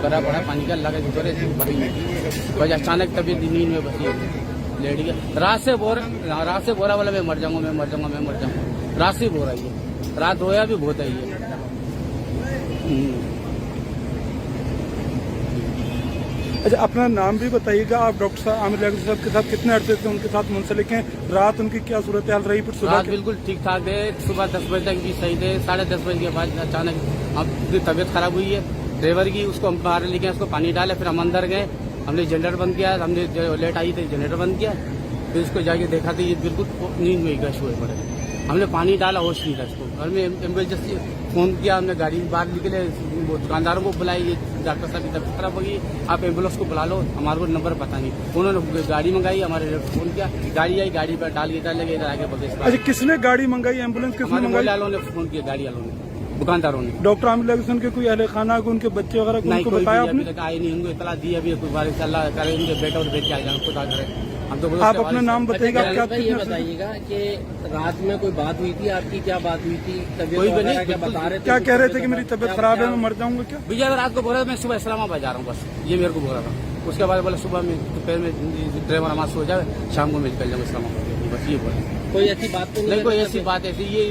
भरा पड़ा पानी का, अल्लाह के शुक्र है इसमें भरी नहीं। बस अचानक तबीयत नींद में बसी लेट गया। रात से बोरा वाला मैं मर जाऊंगा। रात से बोरा ही है, रात रोया भी बहुत है ये। अच्छा, अपना नाम भी बताइएगा। आप डॉक्टर साहब आमिर याकूब साहब के साथ कितने अरसे से उनके साथ मुंसलिक हैं? रात उनकी क्या सूरत हाल रही? फिर सुबह रात बिल्कुल ठीक ठाक है, सुबह 10 बजे तक भी सही थे। 10:30 बजे के बाद अचानक अब तबीयत खराब हुई है ड्राइवर की, उसको हम बाहर लेके उसको पानी डाले, फिर हम अंदर गए, हमने जनरेटर बंद किया, हमने जो लेट आई थी जनरेटर बंद किया, फिर उसको जाके देखा तो ये बिल्कुल नींद में गश हुए पड़े। हमने पानी डाला, होश नहीं था इसको, और मैं एम्बुलेंस फोन किया, हमने गाड़ी बाहर निकले, वो दुकानदारों को बुलाई, ये डॉक्टर साहब की तबीयत खराब होगी, आप एम्बुलेंस को बुला लो, हमारे को नंबर पता नहीं। उन्होंने गाड़ी मंगाई, हमारे फोन किया, गाड़ी आई, गाड़ी पर डाल के लगे इधर आगे बगैर। अच्छा, किसने गाड़ी मंगाई? एम्बुलेंस किसने मंगाई? वालों ने फोन किया, गाड़ी वालों ने, दुकानदारों ने। डॉक्टर आमिर याकूब के कोई अहले खाना को, उनके बच्चे वगैरह को उनको बताया आपने? अभी तक आए नहीं, उनको इतला दी अभी, कोई बार अल्लाह करे उनके बेटा और बेटी आ जाए, खुदा करे। हम तो आप अपना नाम बताइएगा। ये बताइएगा कि रात में कोई बात हुई थी आपकी? क्या बात हुई थी? कोई भी नहीं, क्या बता रहे थे? क्या कह रहे थे कि मेरी तबीयत खराब है, मैं मर जाऊंगा क्या? भैया रात को बोल रहा था मैं सुबह इस्लामाबाद जा रहा हूँ, बस ये मेरे को बोल रहा था। उसके बाद बोला सुबह में दोपहर में ड्राइवर हमारा सो जाए, शाम को मैं निकल जाऊँ इस्लामाबाद, बस ये बोला। कोई ऐसी बात तो नहीं, कोई ऐसी बात ऐसी ये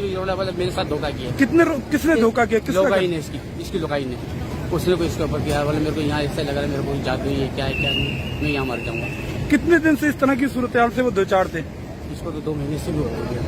मेरे साथ धोखा किया। किसने धोखा किया? लोकाई ने, इसकी लोकाई ने, उसने को इसके ऊपर किया, बोले मेरे को यहाँ ऐसा लग रहा है, मेरे को जादू है, क्या है क्या नहीं, मैं यहाँ मर जाऊंगा। कितने दिन से इस तरह की सूरत हाल से वो दो चार थे? इसको तो 2 महीने से भी हो गया।